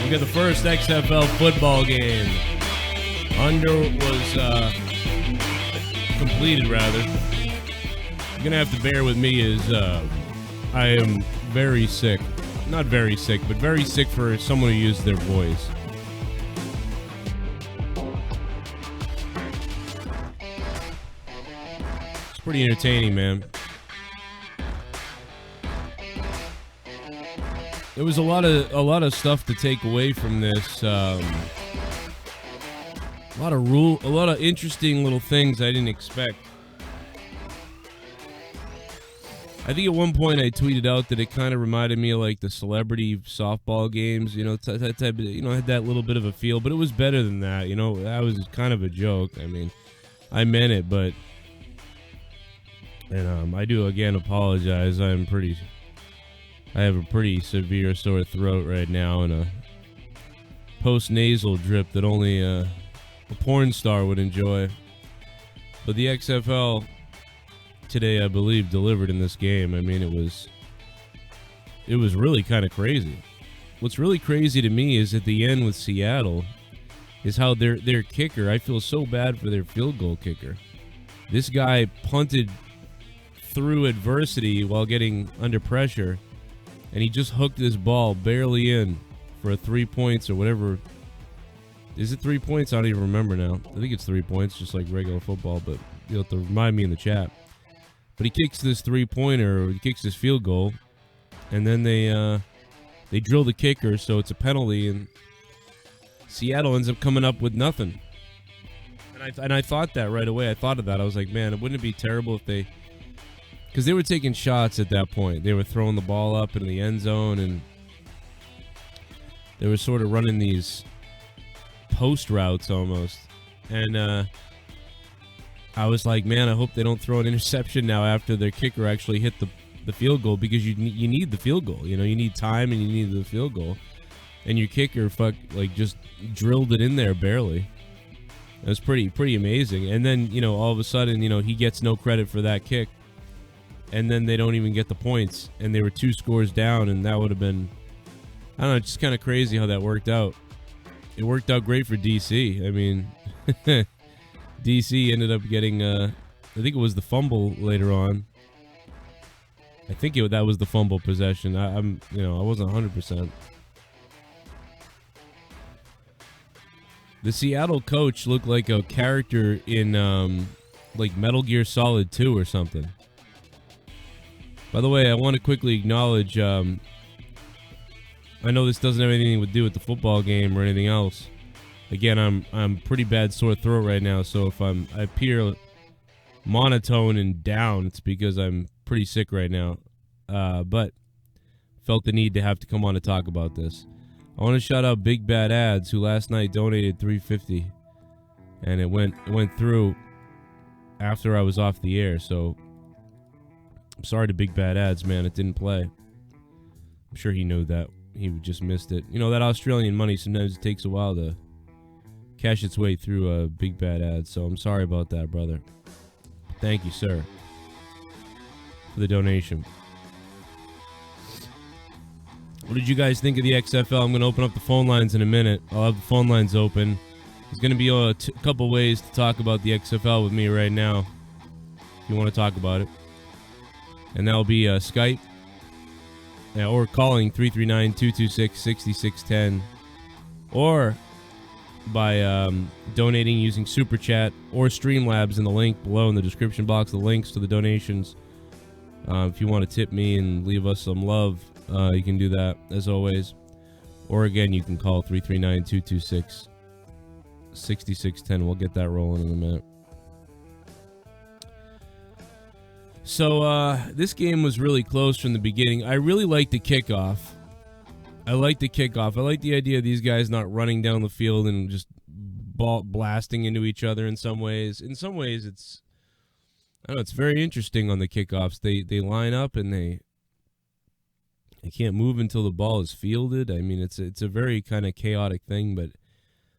We got the first XFL football game. Under was completed, rather. You're going to have to bear with me as I am very sick. Not very sick, but very sick for someone who used their voice. It's pretty entertaining, man. There was a lot of stuff to take away from this. A lot of interesting little things I didn't expect. I think at one point I tweeted out that it kind of reminded me of like the celebrity softball games, you know, that type of, you know, had that little bit of a feel, but it was better than that, you know. That was kind of a joke. I mean, I meant it, but, and I do again apologize. I have a pretty severe sore throat right now and a post-nasal drip that only a porn star would enjoy. But the XFL today, I believe, delivered in this game. I mean, it was really kind of crazy. What's really crazy to me is at the end with Seattle is how their kicker, I feel so bad for their field goal kicker. This guy punted through adversity while getting under pressure, and he just hooked this ball barely in for a 3 points or whatever. Is it 3 points? I don't even remember now. I think it's 3 points, just like regular football, but you'll have to remind me in the chat. But he kicks this three-pointer, or he kicks this field goal, and then they drill the kicker, so it's a penalty, and Seattle ends up coming up with nothing. And I thought that right away. I thought of that. I was like, man, wouldn't it be terrible if they... Because they were taking shots at that point. They were throwing the ball up into the end zone, and they were sort of running these post routes almost. And I was like, man, I hope they don't throw an interception now after their kicker actually hit the field goal, because you need the field goal. You know, you need time and you need the field goal. And your kicker just drilled it in there barely. It was pretty amazing. And then, you know, all of a sudden, you know, he gets no credit for that kick. And then they don't even get the points. And they were 2 scores down, and that would have been, I don't know, just kind of crazy how that worked out. It worked out great for DC. I mean, DC ended up getting, I think it was the fumble later on. I think that was the fumble possession. I wasn't 100%. The Seattle coach looked like a character in, like Metal Gear Solid 2 or something. By the way, I want to quickly acknowledge, I know this doesn't have anything to do with the football game or anything else. Again, I'm pretty bad sore throat right now, so if I appear monotone and down, it's because I'm pretty sick right now. But felt the need to have to come on to talk about this. I want to shout out Big Bad Ads, who last night donated $3.50, and it went through after I was off the air. So I'm sorry to Big Bad Ads, man. It didn't play. I'm sure he knew that. He just missed it. You know, that Australian money, sometimes it takes a while to cash its way through Big Bad Ads. So I'm sorry about that, brother. Thank you, sir, for the donation. What did you guys think of the XFL? I'm going to open up the phone lines in a minute. I'll have the phone lines open. There's going to be a couple ways to talk about the XFL with me right now, if you want to talk about it. And that'll be Skype, or calling 339-226-6610, or by donating using Super Chat or Streamlabs in the link below in the description box, the links to the donations. If you want to tip me and leave us some love, you can do that, as always. Or again, you can call 339-226-6610. We'll get that rolling in a minute. So, this game was really close from the beginning. I really liked the kickoff. I like the idea of these guys not running down the field and just blasting into each other in some ways. In some ways, it's very interesting on the kickoffs. They line up and they can't move until the ball is fielded. I mean, it's a very kind of chaotic thing, but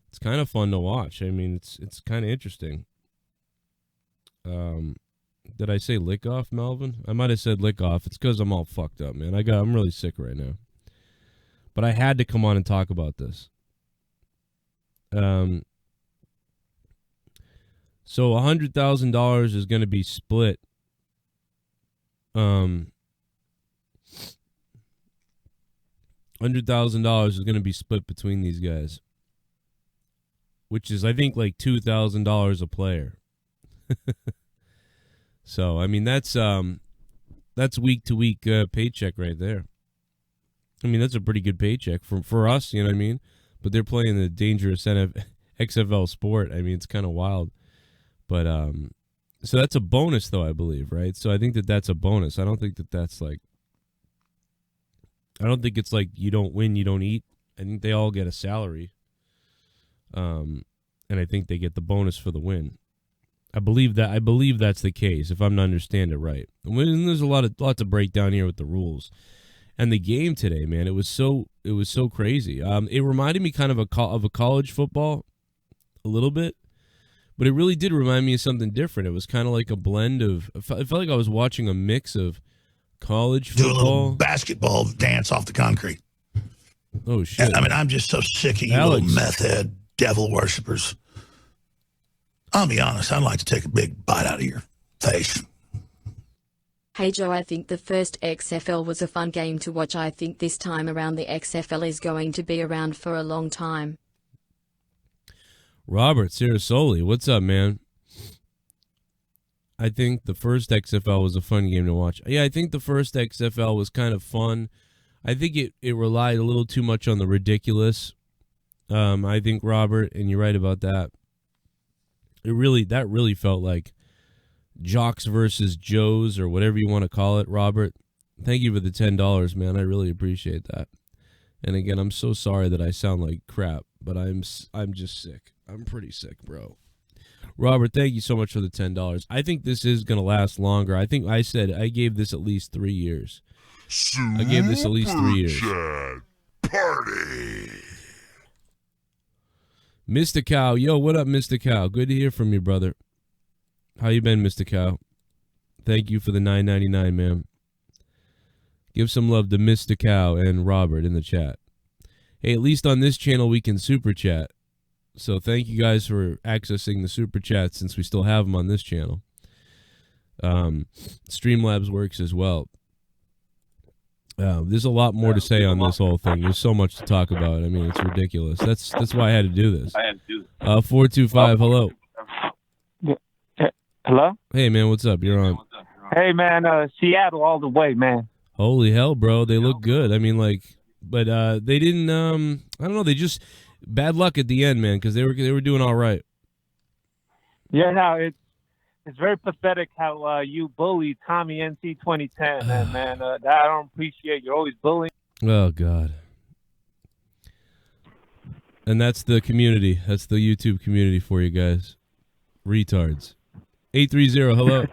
it's kind of fun to watch. I mean, it's kind of interesting. Did I say lick off, Melvin? I might have said lick off. It's because I'm all fucked up, man. I'm really sick right now. but I had to come on and talk about this. So $100,000 is going to be split. $100,000 is going to be split between these guys, which is, I think, like $2,000 a player. So, I mean, that's week to week paycheck right there. I mean, that's a pretty good paycheck for us, you know what I mean? But they're playing the dangerous XFL sport. I mean, it's kind of wild. But so that's a bonus, though, I believe, right? So I think that's a bonus. I don't think that's like, I don't think it's like you don't win, you don't eat. I think they all get a salary. And I think they get the bonus for the win. I believe that's the case, if I'm not understanding it right. And there's a lot to break down here with the rules. And the game today, man, it was so crazy. It reminded me kind of a college football a little bit. But it really did remind me of something different. It was kind of like a blend of, I felt like I was watching a mix of college football. Do a little basketball dance off the concrete. Oh, shit. I mean, I'm just so sick of you little meth head devil worshippers. I'll be honest, I'd like to take a big bite out of your face. Hey Joe, I think the first XFL was a fun game to watch. I think this time around the XFL is going to be around for a long time. Robert Sarasoli, what's up, man? I think the first XFL was a fun game to watch. Yeah, I think the first XFL was kind of fun. I think it relied a little too much on the ridiculous. I think, Robert, and you're right about that. That really felt like Jocks versus Joes, or whatever you want to call it, Robert. Thank you for the $10, man. I really appreciate that. And again, I'm so sorry that I sound like crap, but I'm just sick. I'm pretty sick, bro. Robert, thank you so much for the $10. I think this is going to last longer. I think I said I gave this at least 3 years. I gave this at least 3 years. Party. Mr. Cow. Yo, what up, Mr. Cow? Good to hear from you, brother. How you been, Mr. Cow? Thank you for the $9.99, man. Give some love to Mr. Cow and Robert in the chat. Hey, at least on this channel we can super chat. So thank you guys for accessing the super chat, since we still have them on this channel. Streamlabs works as well. There's a lot more to say on this whole thing. There's so much to talk about. I mean, it's ridiculous. That's why I had to do this. 425, hello. Hello? Hey, man, what's up? You're on. Hey, man, Seattle all the way, man. Holy hell, bro. They look good. I mean, like, but they didn't, I don't know, they just, bad luck at the end, man, because they were doing all right. Yeah, no, it's very pathetic how you bullied Tommy NC 2010, man. That I don't appreciate. You're always bullying. Oh, God. And that's the community. That's the YouTube community for you guys. Retards. 830, hello.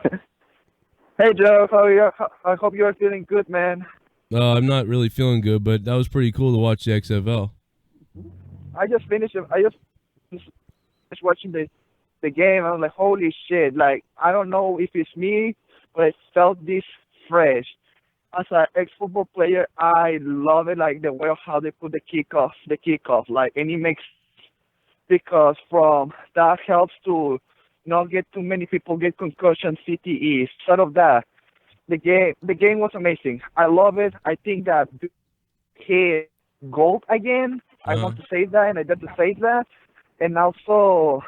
Hey, Joe. How are you? I hope you are feeling good, man. I'm not really feeling good, but that was pretty cool to watch the XFL. I just finished watching the game. I was like, holy shit. Like, I don't know if it's me, but I felt this fresh. As an ex-football player, I love it, like the way of how they put the kickoff, like, and it makes, because from that helps to not get too many people get concussion, CTEs. Sort of that. The game was amazing. I love it. I think that he gold again. I want to say that, and I got to say that. And also,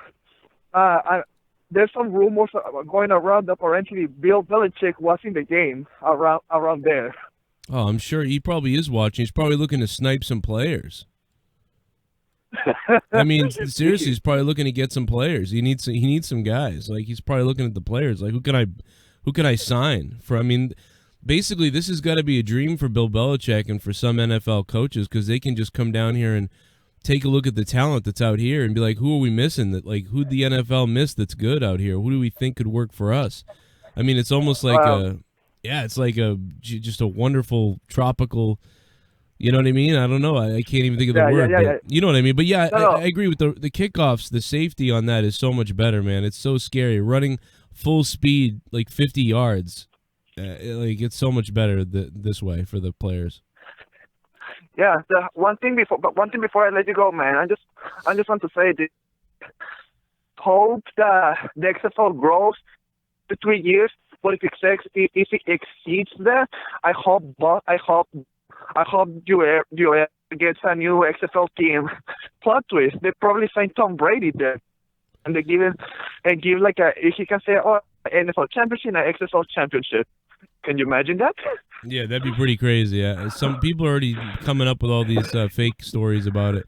there's some rumors going around that apparently Bill Belichick was in the game around there. Oh, I'm sure he probably is watching. He's probably looking to snipe some players. I mean, seriously, he's probably looking to get some players. He needs some guys. Like, he's probably looking at the players. Like, who can I sign for? I mean, basically, this has got to be a dream for Bill Belichick and for some NFL coaches, because they can just come down here and take a look at the talent that's out here and be like, who are we missing? That, like, who'd the NFL miss that's good out here? Who do we think could work for us? I mean, it's almost like it's like just a wonderful tropical. You know what I mean? I don't know. I can't even think of the word. But you know what I mean? But yeah, I agree with the kickoffs. The safety on that is so much better, man. It's so scary. Running full speed, like 50 yards, like it's so much better this way for the players. Yeah, one thing before I let you go, man, I just want to say this. Hope that the XFL grows to 3 years, but if it exceeds that, I hope you gets a new XFL team. Plot twist: they probably signed Tom Brady there, and they give like if you can say, NFL championship and XFL championship. Can you imagine that? Yeah, that'd be pretty crazy. Yeah. Some people are already coming up with all these fake stories about it.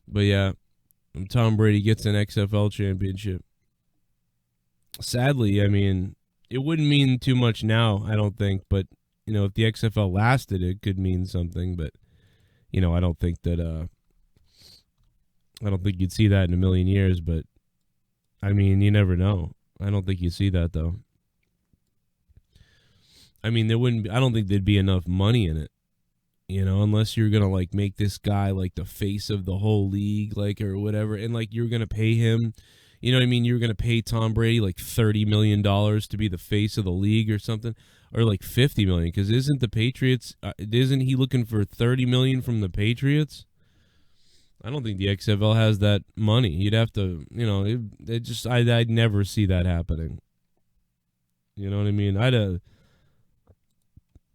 But yeah, Tom Brady gets an XFL championship. Sadly, I mean, it wouldn't mean too much now, I don't think. But, if the XFL lasted, it could mean something. But, I don't think that, I don't think you'd see that in a million years. But, I mean, you never know. I don't think you see that, though. I mean, I don't think there'd be enough money in it, unless you're going to, like, make this guy, like, the face of the whole league, like, or whatever, and, like, you're going to pay him, you know what I mean? You're going to pay Tom Brady, like, $30 million to be the face of the league or something, or, like, $50 million, because isn't the Patriots, isn't he looking for $30 million from the Patriots? I don't think the XFL has that money. You'd have to, I'd never see that happening. You know what I mean?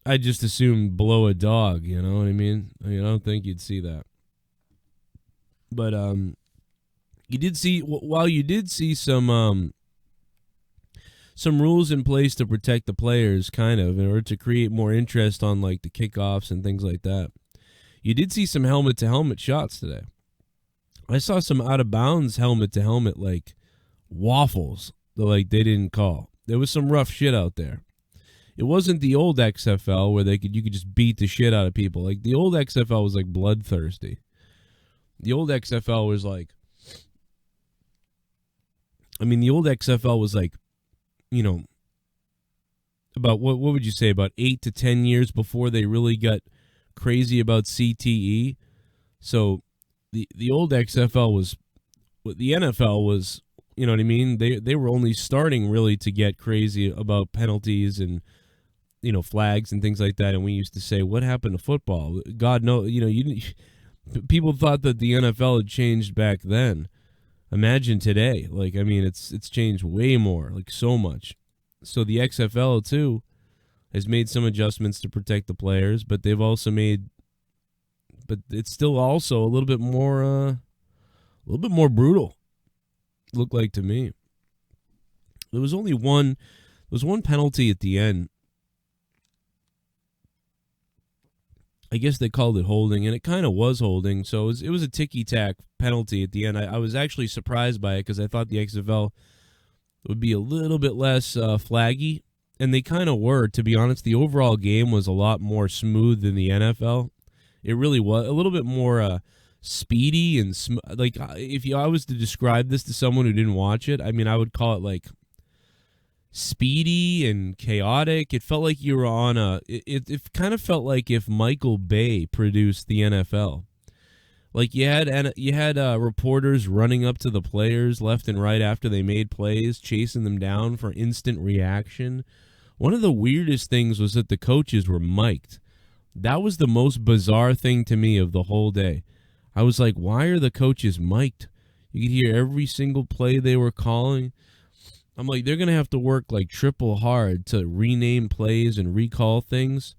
I'd just assume blow a dog, you know what I mean? I don't think you'd see that. But you did see some rules in place to protect the players, kind of, in order to create more interest on, like, the kickoffs and things like that. You did see some helmet-to-helmet shots today. I saw some out-of-bounds helmet-to-helmet, like, waffles that, like, they didn't call. There was some rough shit out there. It wasn't the old XFL where you could just beat the shit out of people. Like, the old XFL was, like, bloodthirsty. The old XFL was, like... the old XFL was, like, about, what would you say, about 8 to 10 years before they really got crazy about CTE. So, the old XFL was... The NFL was, you know what I mean? They were only starting, really, to get crazy about penalties and... flags and things like that, and we used to say, what happened to football? God knows, people thought that the NFL had changed back then. Imagine today. Like, it's changed way more, like, so much. So the XFL, too, has made some adjustments to protect the players, but they've also but it's still also a little bit more brutal, looked like to me. There was one penalty at the end. I guess they called it holding, and it kind of was holding, so it was a ticky-tack penalty at the end. I was actually surprised by it because I thought the XFL would be a little bit less flaggy, and they kind of were, to be honest. The overall game was a lot more smooth than the NFL. It really was. A little bit more speedy and like, if I was to describe this to someone who didn't watch it, I would call it, like, speedy and chaotic. It felt like you were on it kind of felt like if Michael Bay produced the NFL. Like, you had reporters running up to the players left and right after they made plays, chasing them down for instant reaction. One of the weirdest things was that the coaches were mic'd. That was the most bizarre thing to me of the whole day. I was like, why are the coaches mic'd? You could hear every single play they were calling. I'm like, they're going to have to work, like, triple hard to rename plays and recall things.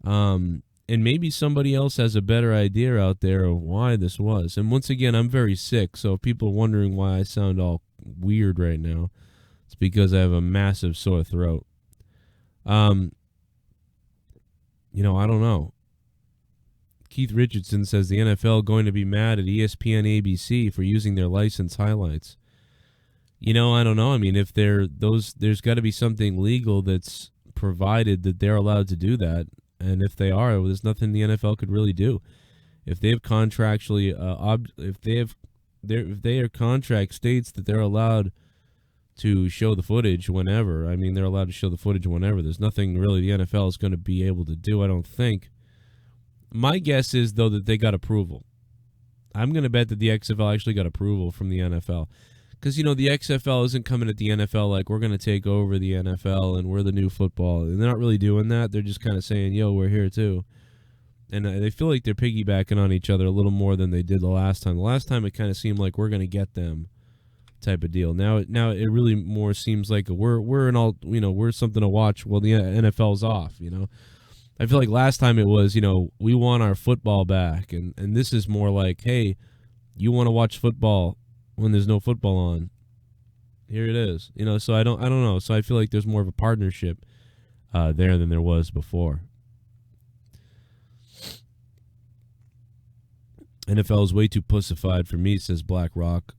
And maybe somebody else has a better idea out there of why this was. And once again, I'm very sick, so if people are wondering why I sound all weird right now, it's because I have a massive sore throat. I don't know. Keith Richardson says the NFL going to be mad at ESPN ABC for using their license highlights. I don't know. If there's got to be something legal that's provided that they're allowed to do that. And if they are, there's nothing the NFL could really do. If they have contractually, if their contract states that they're allowed to show the footage whenever, they're allowed to show the footage whenever. There's nothing really the NFL is going to be able to do, I don't think. My guess is, though, that they got approval. I'm going to bet that the XFL actually got approval from the NFL. Because, the XFL isn't coming at the NFL like, we're going to take over the NFL and we're the new football. And they're not really doing that. They're just kind of saying, yo, we're here too. And they feel like they're piggybacking on each other a little more than they did the last time. The last time it kind of seemed like we're going to get them type of deal. Now it really more seems like we're an all, we're something to watch while the NFL's off, I feel like last time it was, we want our football back, and this is more like, hey, you want to watch football when there's no football on. Here it is. So I don't know. So I feel like there's more of a partnership there than there was before. NFL is way too pussified for me, says Black Rock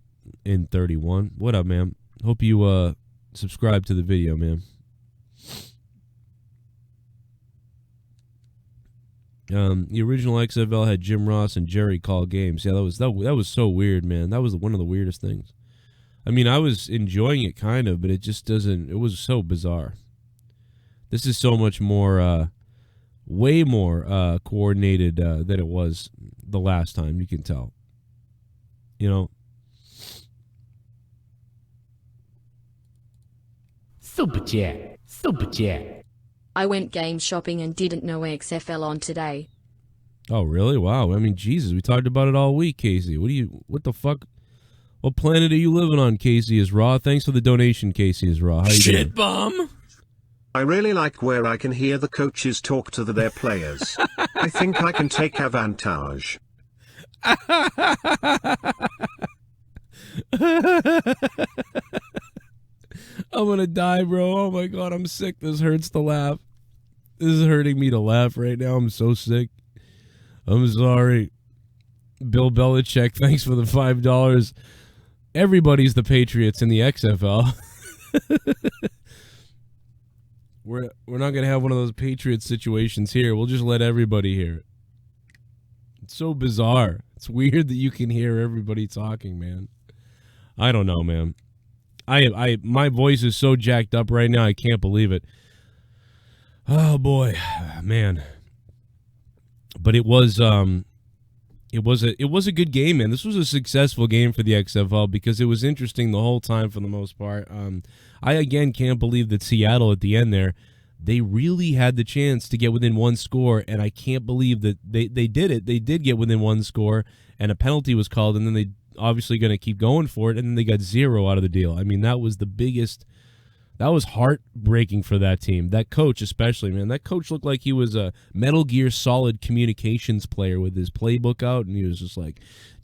in 31. What up, man? Hope you subscribe to the video, man. The original XFL had Jim Ross and Jerry call games. Yeah, that was so weird, man. That was one of the weirdest things. I mean, I was enjoying it kind of, but it just doesn't. It was so bizarre. This is so much more, way more coordinated than it was the last time. You can tell. Super chat. I went game shopping and didn't know XFL on today. Oh, really? Wow. I mean, Jesus, we talked about it all week, Casey. What the fuck? What planet are you living on, Casey is Raw? Thanks for the donation, Casey is Raw. How you doing? Shit bum. I really like where I can hear the coaches talk to their players. I think I can take advantage. I'm gonna die, bro. Oh my God, I'm sick. This hurts to laugh. This is hurting me to laugh right now. I'm so sick. I'm sorry. Bill Belichick, thanks for the $5. Everybody's the Patriots in the XFL. We're not gonna have one of those Patriots situations here. We'll just let everybody hear it. It's so bizarre. It's weird that you can hear everybody talking, man. I don't know, man. My voice is so jacked up right now. I can't believe it. Oh boy, man. But it was a good game, man. This was a successful game for the XFL because it was interesting the whole time for the most part. I again can't believe that Seattle at the end there, they really had the chance to get within one score, and I can't believe that they did it. They did get within one score, and a penalty was called, and then they obviously going to keep going for it, and then they got 0 out of the deal. I mean, that was the biggest. That was heartbreaking for that team. That coach especially, man. That coach looked like he was a Metal Gear Solid communications player with his playbook out, and he was just like,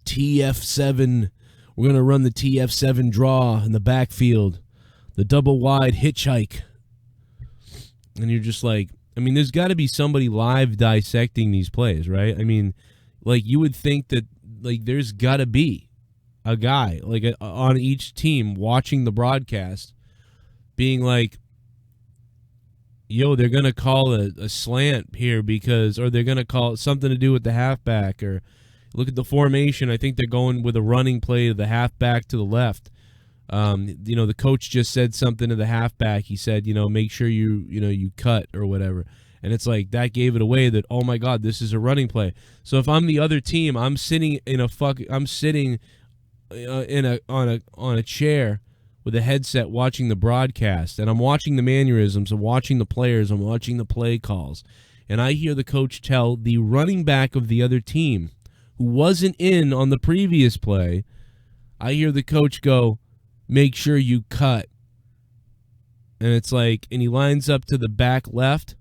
TF7, we're going to run the TF7 draw in the backfield, the double wide hitchhike. And you're just like, I mean, there's got to be somebody live dissecting these plays, right? I mean, like, you would think that, like, there's got to be a guy, like, on each team watching the broadcast being like, yo, they're going to call a slant here because, or they're going to call it something to do with the halfback, or look at the formation. I think they're going with a running play to the halfback to the left. The coach just said something to the halfback. He said, make sure you cut or whatever. And it's like, that gave it away that, oh my God, this is a running play. So if I'm the other team, I'm sitting on a chair with a headset watching the broadcast, and I'm watching the mannerisms, I'm watching the players, I'm watching the play calls, and I hear the coach tell the running back of the other team who wasn't in on the previous play, I hear the coach go, make sure you cut. And it's like, and he lines up to the back left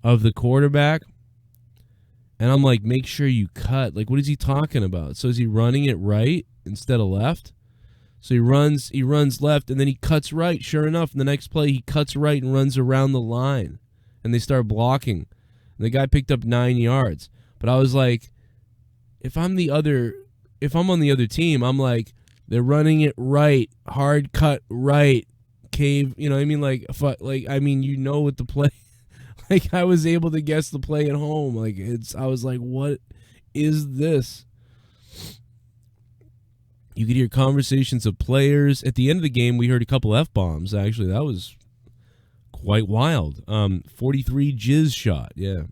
of the quarterback, and I'm like, make sure you cut. Like, what is he talking about? So is he running it right instead of left? So he runs left, and then he cuts right. Sure enough, in the next play, he cuts right and runs around the line, and they start blocking. And the guy picked up 9 yards. But I was like, if I'm on the other team, I'm like, they're running it right, hard cut right, cave. You know what I mean? Like what the play. Like, I was able to guess the play at home. Like, I was like, what is this? You could hear conversations of players. At the end of the game, we heard a couple F-bombs, actually. That was quite wild. 43 jizz shot, yeah.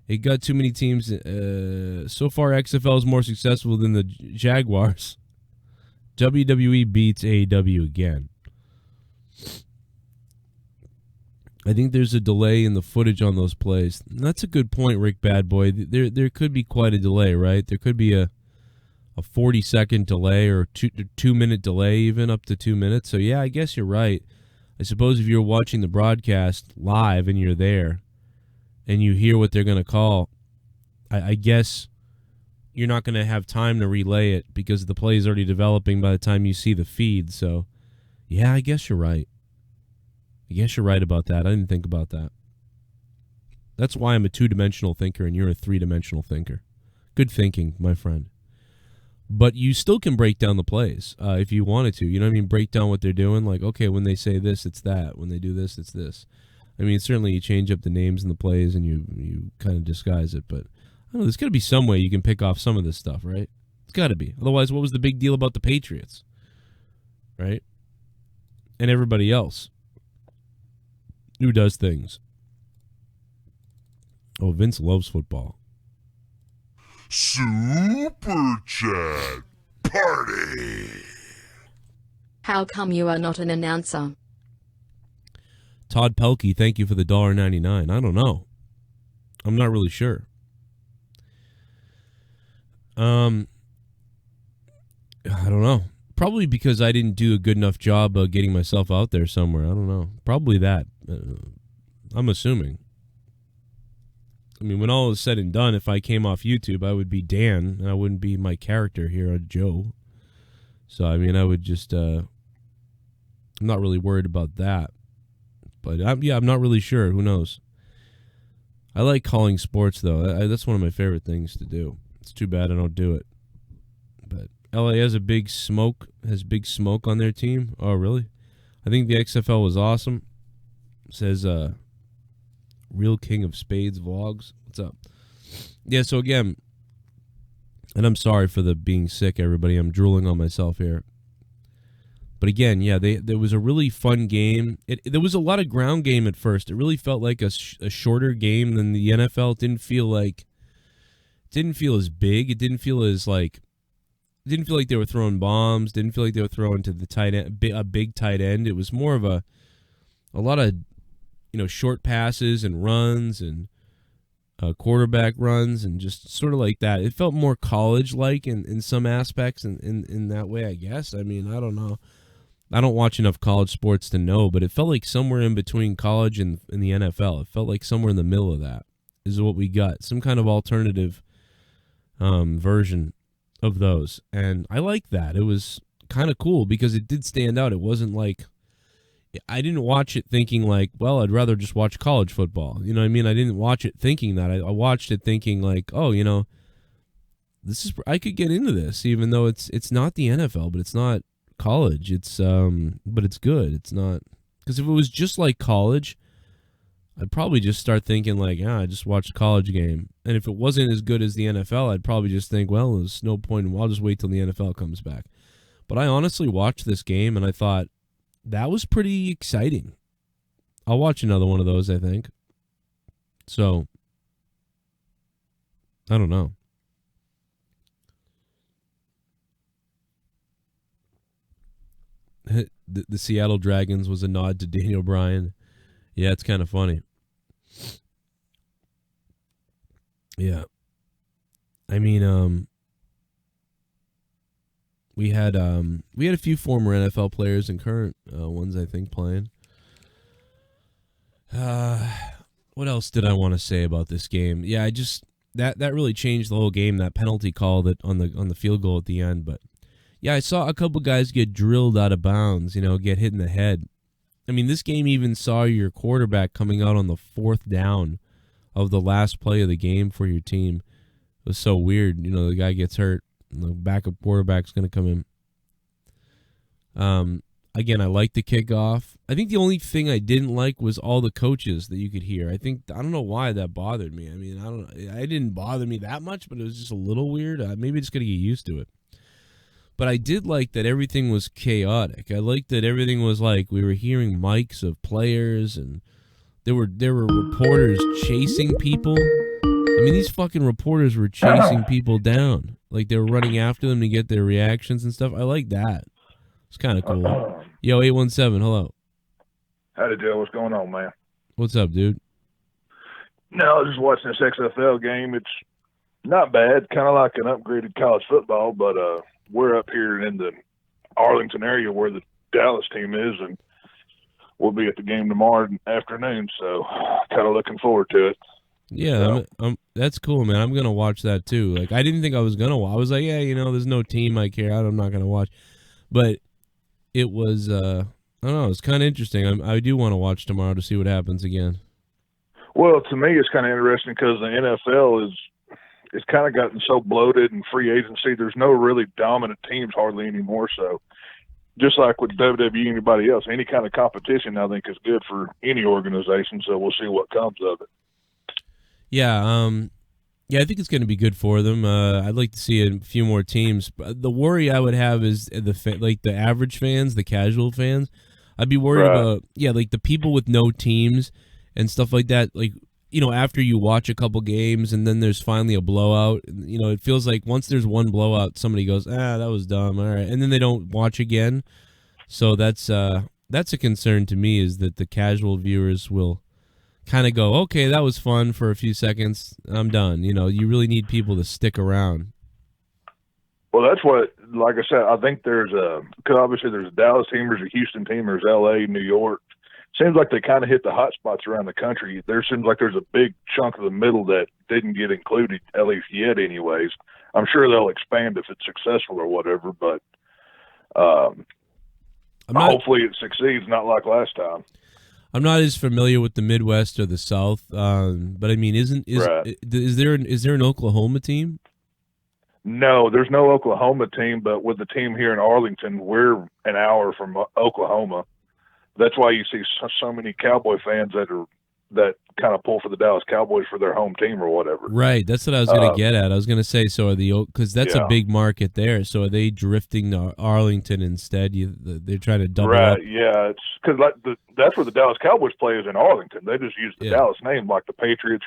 It got too many teams. So far, XFL is more successful than the Jaguars. WWE beats AEW again. I think there's a delay in the footage on those plays. And that's a good point, Rick Badboy. There could be quite a delay, right? There could be a 40-second delay or 2-minute delay, even up to 2 minutes. So, yeah, I guess you're right. I suppose if you're watching the broadcast live and you're there and you hear what they're going to call, I guess you're not going to have time to relay it because the play is already developing by the time you see the feed. So, yeah, I guess you're right. I guess you're right about that. I didn't think about that. That's why I'm a two-dimensional thinker and you're a three-dimensional thinker. Good thinking, my friend. But you still can break down the plays if you wanted to. You know what I mean? Break down what they're doing. Like, okay, when they say this, it's that. When they do this, it's this. I mean, certainly you change up the names and the plays and you kind of disguise it. But, I don't know, there's got to be some way you can pick off some of this stuff, right? It's got to be. Otherwise, what was the big deal about the Patriots? Right? And everybody else who does things. Oh, Vince loves football. Super Chat Party. How come you are not an announcer? Todd Pelkey, thank you for the $1.99. I don't know. I'm not really sure. I don't know. Probably because I didn't do a good enough job of getting myself out there somewhere. I don't know. Probably that. I'm assuming. I mean, when all is said and done, if I came off YouTube, I would be Dan, and I wouldn't be my character here, Joe. So, I mean, I would just, I'm not really worried about that. But, I'm not really sure. Who knows? I like calling sports, though. That's one of my favorite things to do. It's too bad I don't do it. But LA has big smoke on their team. Oh, really? I think the XFL was awesome. Says, Real King of Spades Vlogs. What's up? Yeah, so again, and I'm sorry for the being sick, everybody. I'm drooling on myself here. But again, yeah, there was a really fun game. There was a lot of ground game at first. It really felt like a shorter game than the NFL. It didn't feel as big. It didn't feel like they were throwing bombs. Didn't feel like they were throwing to the tight end, a big tight end. It was more of a lot of short passes and runs and quarterback runs and just sort of like that. It felt more college-like in some aspects in that way, I guess. I mean, I don't know. I don't watch enough college sports to know, but it felt like somewhere in between college and the NFL. It felt like somewhere in the middle of that is what we got. Some kind of alternative version of those. And I liked that. It was kind of cool because it did stand out. It wasn't like... I didn't watch it thinking like, well, I'd rather just watch college football. You know what I mean? I didn't watch it thinking that. I watched it thinking like, oh, I could get into this, even though it's not the NFL, but it's not college. It's but it's good. It's not, because if it was just like college, I'd probably just start thinking like, I just watched a college game. And if it wasn't as good as the NFL, I'd probably just think, well, there's no point. I'll just wait till the NFL comes back. But I honestly watched this game and I thought, that was pretty exciting. I'll watch another one of those, I think. So, I don't know. The Seattle Dragons was a nod to Daniel Bryan. Yeah, it's kind of funny. Yeah. I mean, we had a few former NFL players and current ones, I think, playing. What else did I want to say about this game? Yeah, I just that really changed the whole game. That penalty call that on the field goal at the end. But yeah, I saw a couple guys get drilled out of bounds. Get hit in the head. I mean, this game even saw your quarterback coming out on the 4th down of the last play of the game for your team. It was so weird. The guy gets hurt. The backup quarterback's going to come in. Again, I like the kickoff. I think the only thing I didn't like was all the coaches that you could hear. I don't know why that bothered me. I mean, it didn't bother me that much, but it was just a little weird. Maybe just got to get used to it. But I did like that everything was chaotic. I liked that everything was like we were hearing mics of players, and there were reporters chasing people. I mean, these fucking reporters were chasing people down. Like, they were running after them to get their reactions and stuff. I like that. It's kind of cool. Yo, 817, hello. Howdy, Joe. What's going on, man? What's up, dude? No, I was just watching this XFL game. It's not bad, kind of like an upgraded college football, but we're up here in the Arlington area where the Dallas team is, and we'll be at the game tomorrow afternoon, so kind of looking forward to it. Yeah, that's cool, man. I'm going to watch that too. Like, I didn't think I was going to watch. I was like, yeah, there's no team I care. I'm not going to watch. But it was, I don't know, it's kind of interesting. I do want to watch tomorrow to see what happens again. Well, to me, it's kind of interesting because the NFL it's kind of gotten so bloated and free agency. There's no really dominant teams hardly anymore. So just like with WWE, anybody else, any kind of competition I think is good for any organization. So we'll see what comes of it. Yeah, I think it's going to be good for them. I'd like to see a few more teams. The worry I would have is the average fans, the casual fans. I'd be worried about like the people with no teams and stuff like that. Like, after you watch a couple games and then there's finally a blowout, it feels like once there's one blowout, somebody goes, that was dumb, all right, and then they don't watch again. So that's a concern to me, is that the casual viewers will kind of go, okay, that was fun for a few seconds, I'm done. You really need people to stick around. Well, that's what, like I said, I think because obviously there's a Dallas team, there's a Houston team, there's L.A., New York. Seems like they kind of hit the hot spots around the country. There seems like there's a big chunk of the middle that didn't get included, at least yet anyways. I'm sure they'll expand if it's successful or whatever, but hopefully it succeeds, not like last time. I'm not as familiar with the Midwest or the South, but I mean, is there an Oklahoma team? No, there's no Oklahoma team, but with the team here in Arlington, we're an hour from Oklahoma. That's why you see so many Cowboy fans that kind of pull for the Dallas Cowboys for their home team or whatever. Right, that's what I was going to get at. I was going to say, so are because that's a big market there. So are they drifting to Arlington instead? They're trying to double up. Right, yeah, it's because that's where the Dallas Cowboys play, is in Arlington. They just use the Dallas name, like the Patriots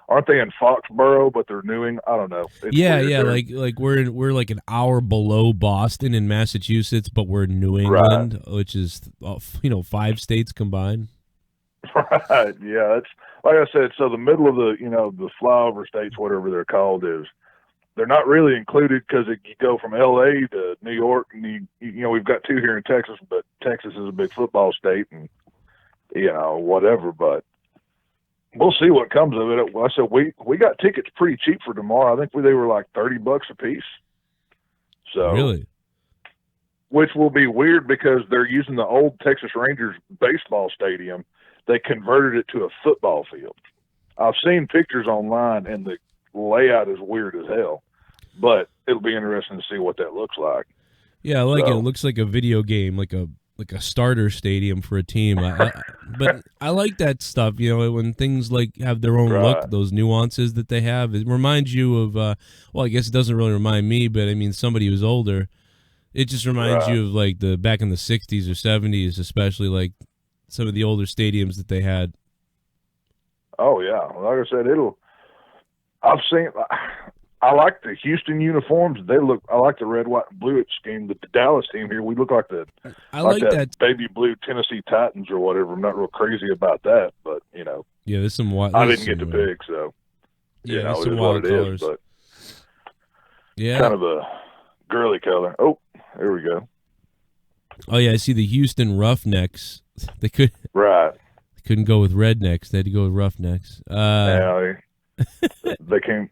aren't they in Foxborough, but they're newing? I don't know. It's weird. Like we're like an hour below Boston in Massachusetts, but we're New England, which is 5 states combined. Right, yeah, it's like I said. So the middle of the flyover states, whatever they're called, they're not really included because you go from L.A. to New York, and we've got 2 here in Texas, but Texas is a big football state, and whatever. But we'll see what comes of it. I said we got tickets pretty cheap for tomorrow. I think they were like $30 a piece. So really, which will be weird because they're using the old Texas Rangers baseball stadium. They converted it to a football field. I've seen pictures online, and the layout is weird as hell. But it'll be interesting to see what that looks like. Yeah, I like it. It looks like a video game, like a starter stadium for a team. But I like that stuff, when things have their own look, those nuances that they have. It reminds you of, I guess it doesn't really remind me, but I mean, somebody who's older, it just reminds you of the back in the 60s or 70s, especially some of the older stadiums that they had. Oh, yeah. Like I said, I like the Houston uniforms. I like the red, white, and blue scheme. The Dallas team here, we look like that baby blue Tennessee Titans or whatever. I'm not real crazy about that, but, Yeah, there's some wild. I didn't get to pick, so, yeah, it is what it is, but yeah, kind of a girly color. Oh, there we go. Oh, yeah, I see the Houston Roughnecks. They couldn't go with rednecks. They had to go with Roughnecks. They can't.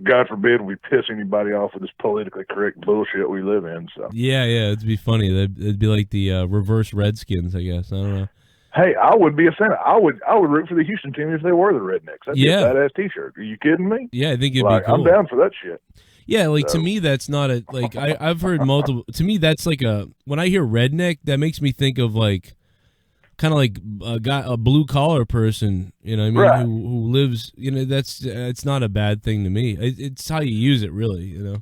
God forbid we piss anybody off with this politically correct bullshit we live in. So yeah, it'd be funny. It'd be like the reverse Redskins, I guess. I don't know. Hey, I would be a fan. I would root for the Houston team if they were the Rednecks. That'd be a badass T-shirt. Are you kidding me? Yeah, I think it'd be cool. I'm down for that shit. Yeah, to me, that's not I've heard multiple. To me, that's when I hear redneck, that makes me think of kind of like a blue collar person, who lives, it's not a bad thing to me. It's how you use it, really,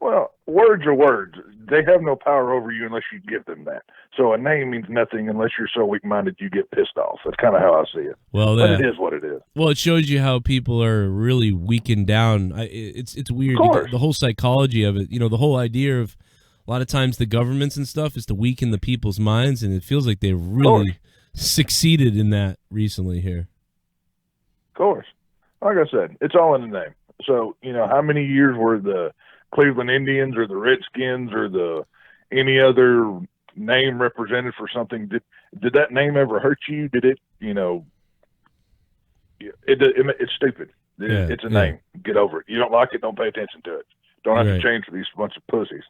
Well, words are words. They have no power over you unless you give them that. So a name means nothing unless you're so weak-minded you get pissed off. That's kind of how I see it. Well, but it is what it is. Well, it shows you how people are really weakened down. It's weird. The whole psychology of it, the whole idea of a lot of times the governments and stuff is to weaken the people's minds, and it feels like they're really succeeded in that recently here. Of course. Like I said, it's all in the name. So, how many years were the Cleveland Indians or the Redskins or any other name represented for something? Did that name ever hurt you? Did it, it's stupid. It's a name. Get over it. You don't like it, don't pay attention to it. Don't have to change for these bunch of pussies.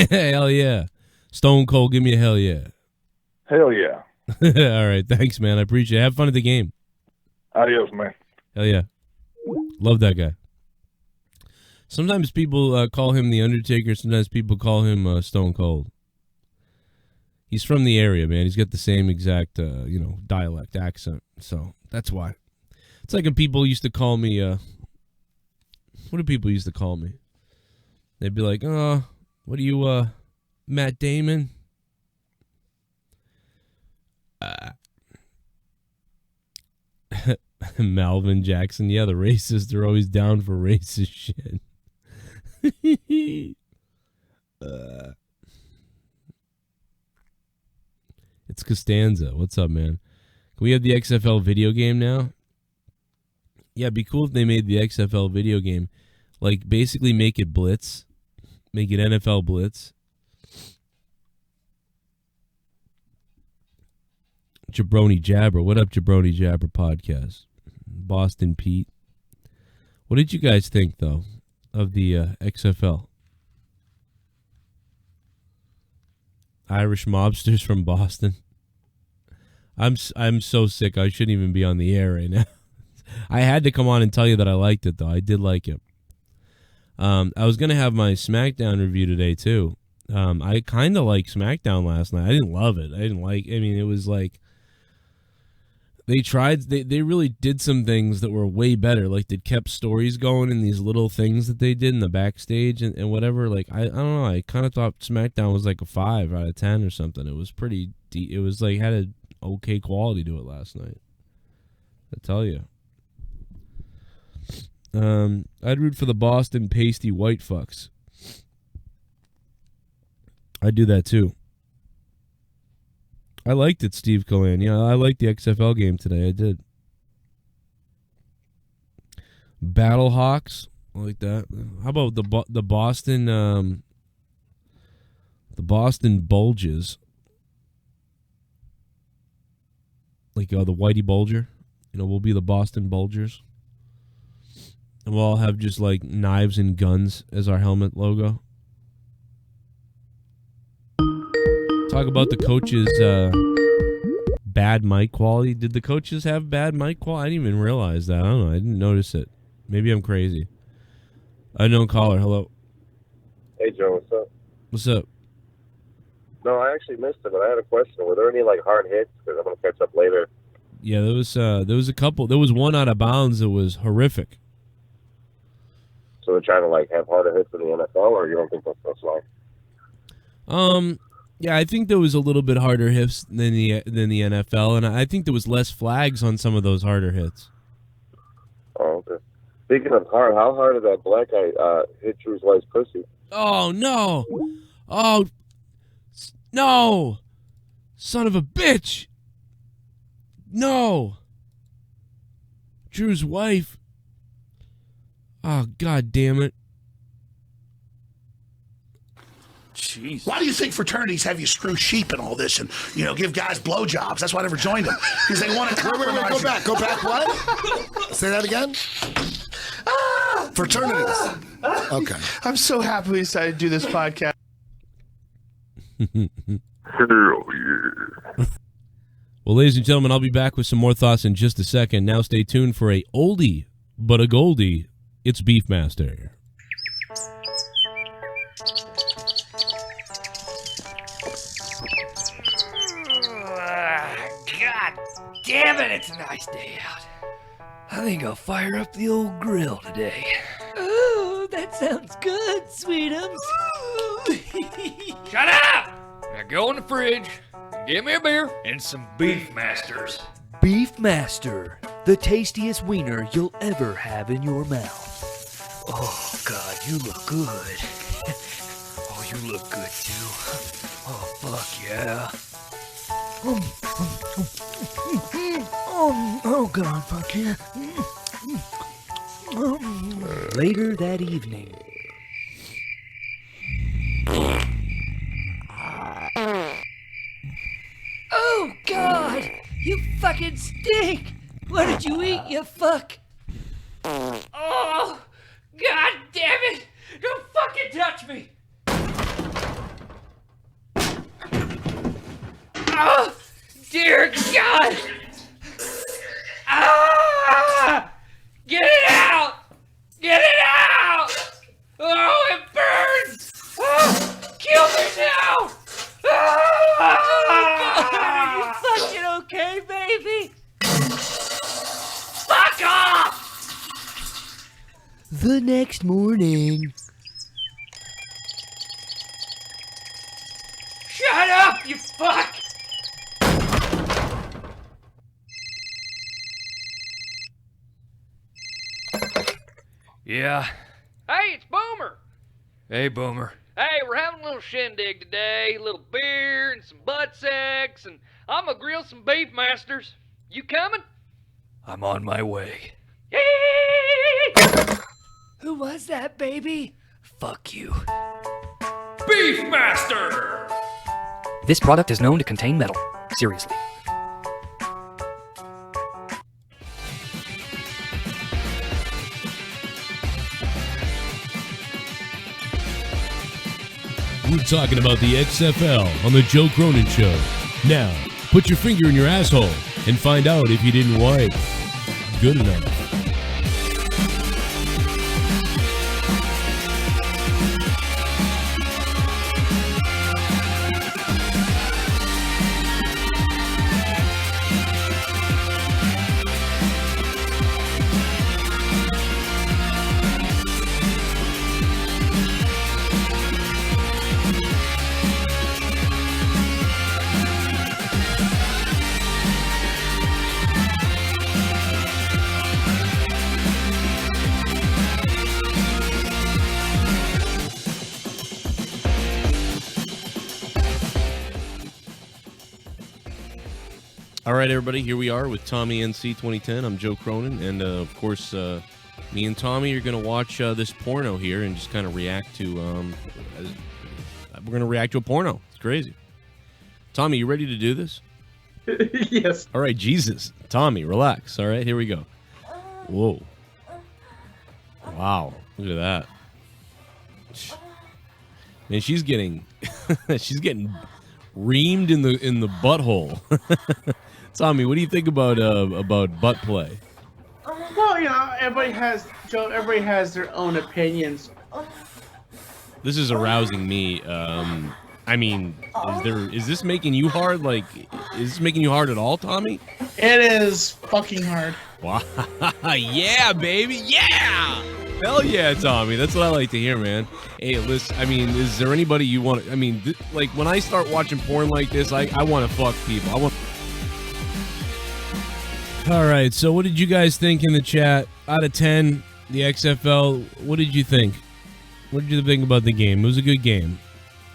Hell yeah. Stone Cold, give me a hell yeah. Hell yeah. All right, thanks, man. I appreciate it. Have fun at the game. Adios, man. Hell yeah. Love that guy. Sometimes people call him The Undertaker. Sometimes people call him Stone Cold. He's from the area, man. He's got the same exact, dialect, accent. So that's why. It's like when people used to call me, what do people used to call me? They'd be like, what are you, Matt Damon? Malvin Jackson. Yeah, the racists are always down for racist shit. It's Costanza. What's up, man? Can we have the XFL video game now? Yeah, it'd be cool if they made the XFL video game. Like, basically make it Blitz. Make it NFL Blitz. Jabroni Jabber. What up, Jabroni Jabber podcast? Boston Pete. What did you guys think, though, of the XFL? Irish mobsters from Boston. I'm so sick. I shouldn't even be on the air right now. I had to come on and tell you that I liked it, though. I did like it. I was going to have my SmackDown review today, too. I kind of liked SmackDown last night. I didn't love it. It was like, they really did some things that were way better. Like, they kept stories going in these little things that they did in the backstage and whatever. Like, I don't know. I kind of thought SmackDown was like a 5 out of 10 or something. It was pretty deep. It was like, had an okay quality to it last night. I tell you. I'd root for the Boston pasty white fucks. I'd do that too. I liked it, Steve Cohen. Yeah, I liked the XFL game today. I did. Battlehawks, I like that. How about the Boston Bulges? Like the Whitey Bulger. We'll be the Boston Bulgers. And we'll all have just like knives and guns as our helmet logo. Talk about the coaches' bad mic quality. Did the coaches have bad mic quality? I didn't even realize that. I don't know. I didn't notice it. Maybe I'm crazy. Unknown caller. Hello. Hey, Joe. What's up? What's up? No, I actually missed it, but I had a question. Were there any hard hits? Because I'm going to catch up later. Yeah, there was a couple. There was one out of bounds that was horrific. So they're trying to have harder hits in the NFL, or you don't think that's wrong? Yeah, I think there was a little bit harder hits than the NFL, and I think there was less flags on some of those harder hits. Oh, okay. Speaking of hard, how hard did that black guy hit Drew's wife's pussy? Oh, no. Oh, no. Son of a bitch. No. Drew's wife. Oh, God damn it. Jeez. Why do you think fraternities have you screw sheep and all this and, give guys blowjobs? That's why I never joined them. Because they want to compromise. Wait, go back. What? Say that again? Fraternities. Okay. I'm so happy we decided to do this podcast. Hell yeah. Well, ladies and gentlemen, I'll be back with some more thoughts in just a second. Now stay tuned for a oldie but a goldie. It's Beefmaster. God damn it, it's a nice day out. I think I'll fire up the old grill today. Ooh, that sounds good, Sweetums. Shut up! Now go in the fridge and get me a beer and some Beefmasters. Beefmaster, the tastiest wiener you'll ever have in your mouth. Oh, God, you look good. Oh, you look good, too. Oh, fuck yeah. Oh God, fuck yeah. Later that evening. Oh God! You fucking stink! What did you eat, you fuck? Oh! God damn it! Don't fucking touch me! Oh! Dear God! Ah! Get it out! Get it out! Oh, it burns! Oh, kill me now! Ah! Are you fucking okay, baby? Fuck off! The next morning. Shut up, you fuck! Yeah. Hey, it's Boomer. Hey, Boomer. Hey, we're having a little shindig today. A little beer and some butt sex, and I'm gonna grill some beef masters. You coming? I'm on my way. Who was that, baby? Fuck you. Beefmaster! This product is known to contain metal. Seriously. We're talking about the XFL on the Joe Cronin Show. Now, put your finger in your asshole and find out if you didn't wipe good enough. All right, everybody, here we are with Tommy NC 2010. I'm Joe Cronin, and of course, me and Tommy are going to watch this porno here and just kind of react to. We're going to react to a porno. It's crazy. Tommy, you ready to do this? Yes. All right, Jesus, Tommy, relax. All right, here we go. Whoa! Wow, look at that. Man, she's getting reamed in the butthole. Tommy, what do you think about butt play? Well, you know, everybody has their own opinions. This is arousing me. I mean, is this making you hard? Like, is this making you hard at all, Tommy? It is fucking hard. Wow. Yeah, baby. Yeah. Hell yeah, Tommy. That's what I like to hear, man. Hey, listen, I mean, is there anybody you want to... I mean, like, when I start watching porn like this, I want to fuck people. All right, so what did you guys think in the chat? Out of 10, the XFL, what did you think? What did you think about the game? It was a good game.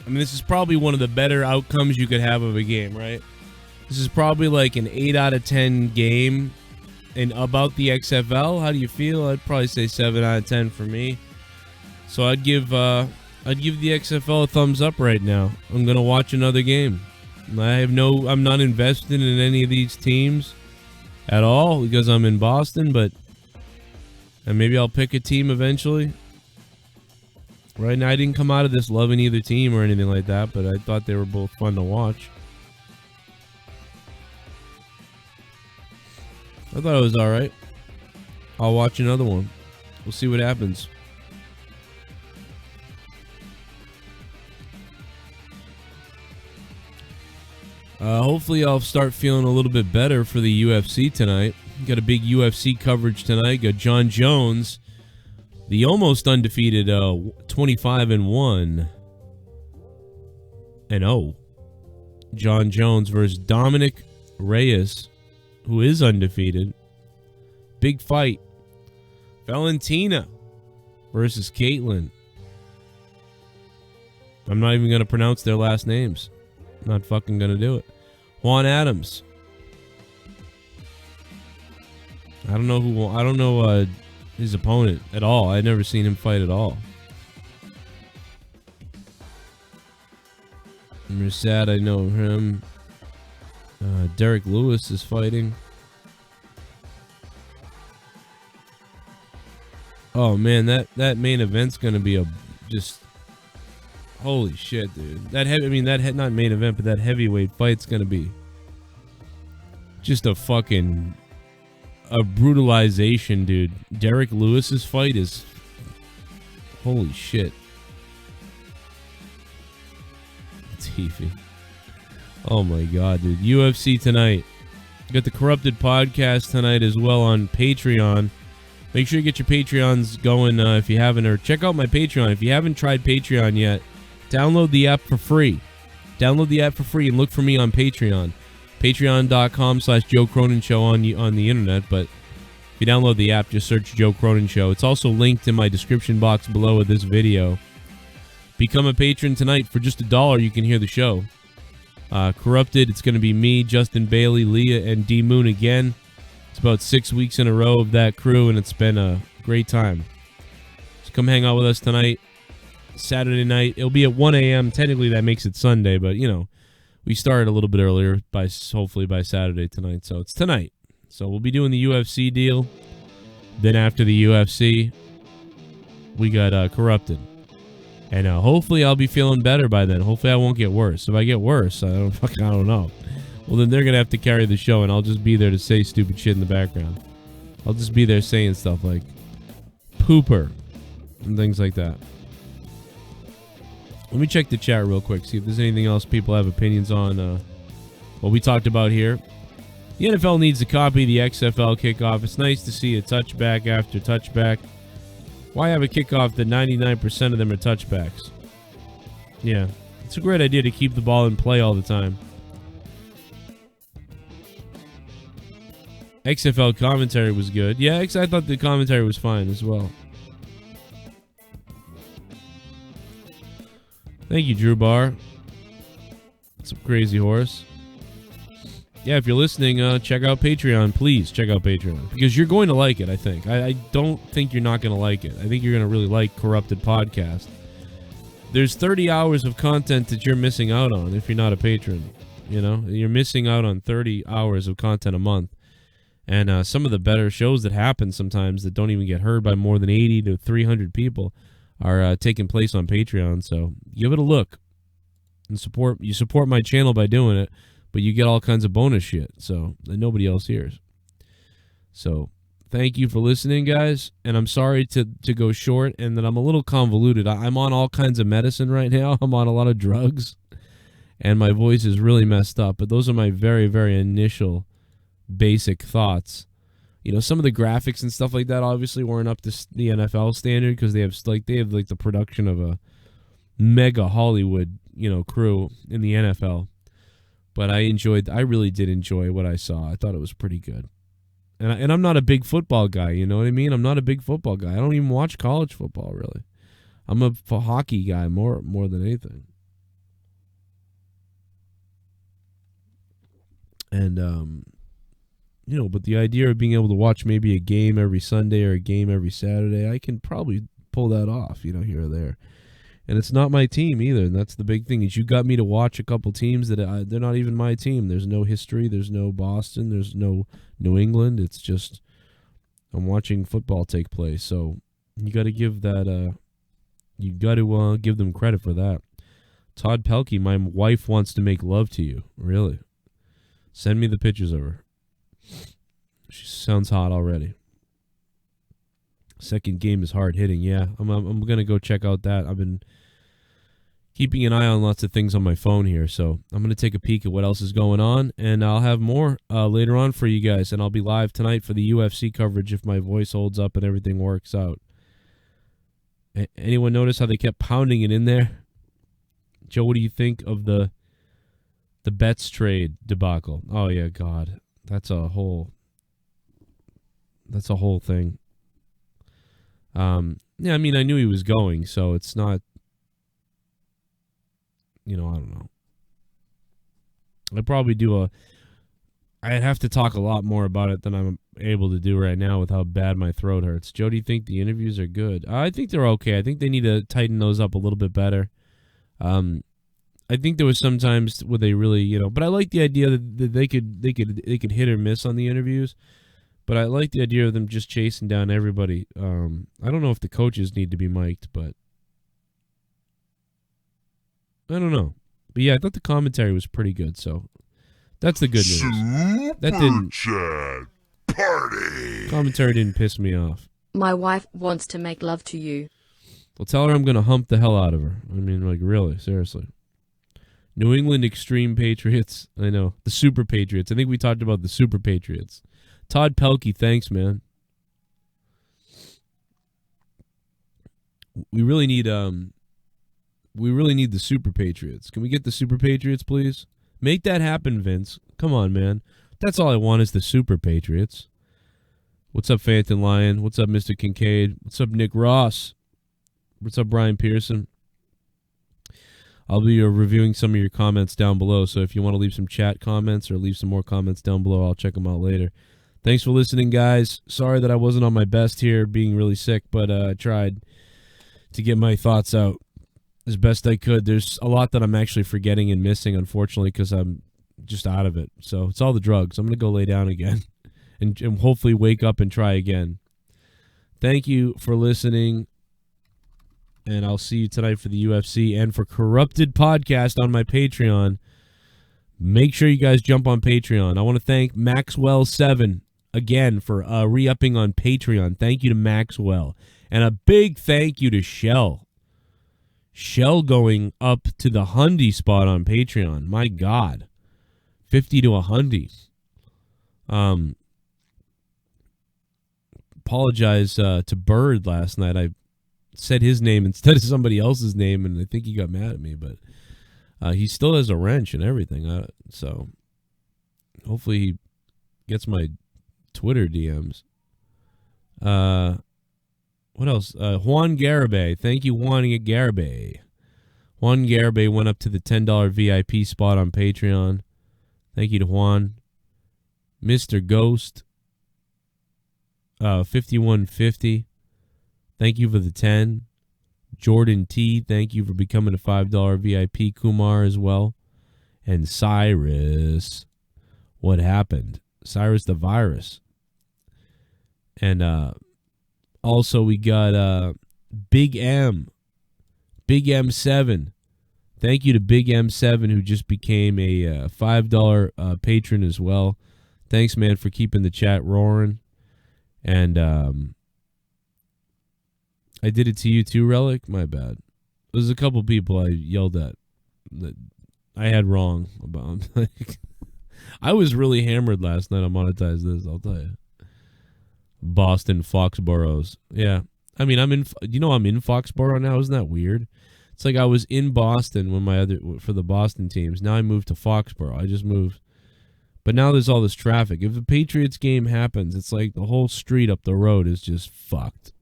I mean, this is probably one of the better outcomes you could have of a game, right? This is probably like an 8 out of 10 game. And about the XFL, how do you feel? I'd probably say 7 out of 10 for me. So I'd give the XFL a thumbs up right now. I'm gonna watch another game. I'm not invested in any of these teams at all because I'm in Boston, and maybe I'll pick a team eventually. Right now, I didn't come out of this loving either team or anything like that, but I thought they were both fun to watch. I thought it was all right. I'll watch another one. We'll see what happens. Hopefully I'll start feeling a little bit better for the UFC tonight. Got a big UFC coverage tonight. Got John Jones, the almost undefeated 25-1-0. John Jones versus Dominic Reyes, who is undefeated. Big fight. Valentina versus Caitlin. I'm not even going to pronounce their last names. I'm not fucking going to do it. Juan Adams I don't know his opponent at all. I'd never seen him fight at all. Merced, I know him. Derek Lewis is fighting. Oh man, that main event's gonna be just holy shit, dude. Not main event, but that heavyweight fight's gonna be just a brutalization, dude. Derek Lewis's fight is holy shit. TV. Oh my god, dude. UFC tonight. Got the Corrupted podcast tonight as well on Patreon. Make sure you get your Patreons going if you haven't, or check out my Patreon. If you haven't tried Patreon yet, download the app for free. Download the app for free and look for me on Patreon. Patreon.com/Joe Cronin Show on the internet, but if you download the app, just search Joe Cronin Show. It's also linked in my description box below with this video. Become a patron tonight for just $1. You can hear the show. Corrupted, it's going to be me, Justin Bailey, Leah, and DMOON again. It's about 6 weeks in a row of that crew, and it's been a great time. So come hang out with us tonight, Saturday night. It'll be at 1 a.m. Technically, that makes it Sunday, but, we started a little bit earlier, hopefully by Saturday tonight. So it's tonight. So we'll be doing the UFC deal. Then after the UFC, we got Corrupted. And hopefully I'll be feeling better by then. Hopefully I won't get worse. If I get worse, I don't know. Well, then they're going to have to carry the show, and I'll just be there to say stupid shit in the background. I'll just be there saying stuff like pooper and things like that. Let me check the chat real quick, see if there's anything else people have opinions on what we talked about here. The NFL needs to copy the XFL kickoff. It's nice to see a touchback after touchback. Why have a kickoff that 99% of them are touchbacks? Yeah, it's a great idea to keep the ball in play all the time. XFL commentary was good. Yeah, I thought the commentary was fine as well. Thank you, Drew Barr. That's a crazy horse. Yeah, if you're listening, check out Patreon. Please check out Patreon. Because you're going to like it, I think. I don't think you're not going to like it. I think you're going to really like Corrupted Podcast. There's 30 hours of content that you're missing out on if you're not a patron. You're missing out on 30 hours of content a month. And some of the better shows that happen sometimes that don't even get heard by more than 80 to 300 people are taking place on Patreon. So give it a look. And you support my channel by doing it. But you get all kinds of bonus shit, so that nobody else hears. So, thank you for listening, guys. And I'm sorry to go short and that I'm a little convoluted. I'm on all kinds of medicine right now. I'm on a lot of drugs. And my voice is really messed up. But those are my very, very initial basic thoughts. Some of the graphics and stuff like that obviously weren't up to the NFL standard because they have the production of a mega Hollywood, crew in the NFL. But I really did enjoy what I saw. I thought it was pretty good. And I'm not a big football guy, you know what I mean? I'm not a big football guy. I don't even watch college football, really. I'm a hockey guy more than anything. And, but the idea of being able to watch maybe a game every Sunday or a game every Saturday, I can probably pull that off, here or there. And it's not my team either, and that's the big thing, is you got me to watch a couple teams that they're not even my team. There's no history, there's no Boston, there's no New England. It's just I'm watching football take place. So you got to give that, give them credit for that. Todd Pelkey, my wife wants to make love to you. Really? Send me the pictures of her. She sounds hot already. Second game is hard hitting. Yeah, I'm gonna go check out that. I've been keeping an eye on lots of things on my phone here, so I'm gonna take a peek at what else is going on, and I'll have more later on for you guys. And I'll be live tonight for the UFC coverage if my voice holds up and everything works out. Anyone notice how they kept pounding it in there? Joe, what do you think of the Betts trade debacle? Oh yeah, God, that's a whole thing. Yeah, I mean, I knew he was going, so it's not, I don't know. I'd probably do I'd have to talk a lot more about it than I'm able to do right now with how bad my throat hurts. Joe, do you think the interviews are good? I think they're okay. I think they need to tighten those up a little bit better. I think there was some times where they really, but I like the idea that they could hit or miss on the interviews. But I like the idea of them just chasing down everybody. I don't know if the coaches need to be mic'd, but I don't know. But yeah, I thought the commentary was pretty good, so that's the good news. That didn't Chat Party. Commentary didn't piss me off. My wife wants to make love to you. Well, tell her I'm going to hump the hell out of her. I mean, like, really, seriously. New England Extreme Patriots. I know. The Super Patriots. I think we talked about the Super Patriots. Todd Pelkey, thanks, man. We really need the Super Patriots. Can we get the Super Patriots, please? Make that happen, Vince. Come on, man. That's all I want is the Super Patriots. What's up, Phantom Lion? What's up, Mr. Kincaid? What's up, Nick Ross? What's up, Brian Pearson? I'll be reviewing some of your comments down below, so if you want to leave some chat comments or leave some more comments down below, I'll check them out later. Thanks for listening, guys. Sorry that I wasn't on my best here, being really sick, but I tried to get my thoughts out as best I could. There's a lot that I'm actually forgetting and missing, unfortunately, because I'm just out of it. So it's all the drugs. I'm going to go lay down again and hopefully wake up and try again. Thank you for listening, and I'll see you tonight for the UFC and for Corrupted Podcast on my Patreon. Make sure you guys jump on Patreon. I want to thank Maxwell7 again for re-upping on Patreon. Thank you to Maxwell. And a big thank you to Shell. Shell going up to the Hundy spot on Patreon. My God. 50 to a Hundy. Apologize to Bird last night. I said his name instead of somebody else's name, and I think he got mad at me, but he still has a wrench and everything. So hopefully he gets my Twitter DMs. What else? Juan Garibay. Thank you, Juan Garibay. Juan Garibay went up to the $10 VIP spot on Patreon. Thank you to Juan. Mr. Ghost. 5150. Thank you for the 10. Jordan T, thank you for becoming a $5 VIP. Kumar as well. And Cyrus. What happened? Cyrus the Virus. And also we got Big M. Big M7. Thank you to Big M7 who just became a $5 patron as well. Thanks, man, for keeping the chat roaring. And I did it to you too, Relic? My bad. There's a couple people I yelled at that I had wrong about. I was really hammered last night on Monetize This, I'll tell you. Boston Foxboroughs. Yeah. I mean, I'm in Foxborough now. Isn't that weird? It's like I was in Boston for the Boston teams. Now I moved to Foxborough. I just moved. But now there's all this traffic. If the Patriots game happens, it's like the whole street up the road is just fucked.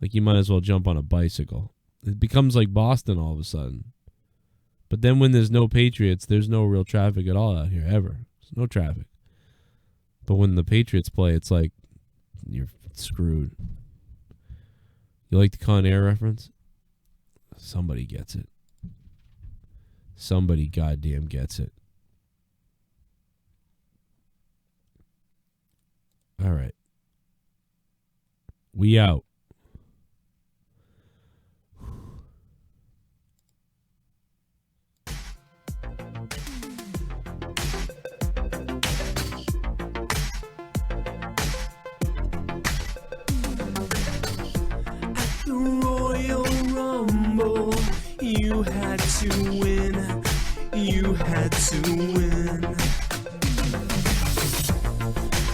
Like you might as well jump on a bicycle. It becomes like Boston all of a sudden. But then when there's no Patriots, there's no real traffic at all out here, ever. There's no traffic. But when the Patriots play, it's like you're screwed. You like the Con Air reference? Somebody gets it. Somebody goddamn gets it. All right. We out. Royal Rumble, you had to win. You had to win.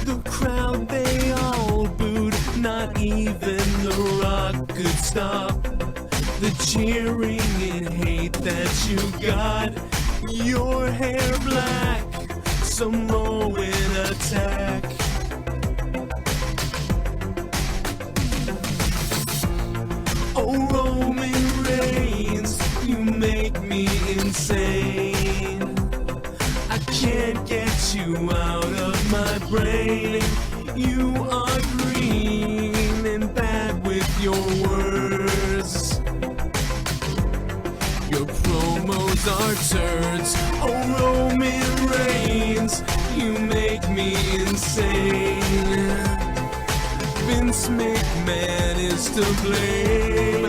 The crowd, they all booed. Not even The Rock could stop the cheering and hate that you got. Your hair black, Samoan attack. Oh, Roman Reigns, you make me insane. I can't can't get you out of my brain. You are green and bad with your words. Your promos are turds. Oh, Roman Reigns, you make me insane. Vince McMahon is to blame.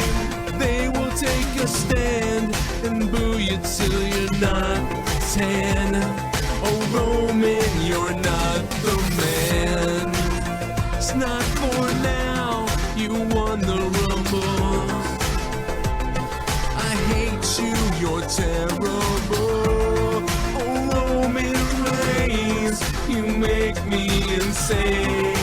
They will take a stand and boo you till you're not 10. Oh, Roman, you're not the man. It's not for now, you won the Rumble. I hate you, you're terrible. Oh, Roman Reigns, you make me insane.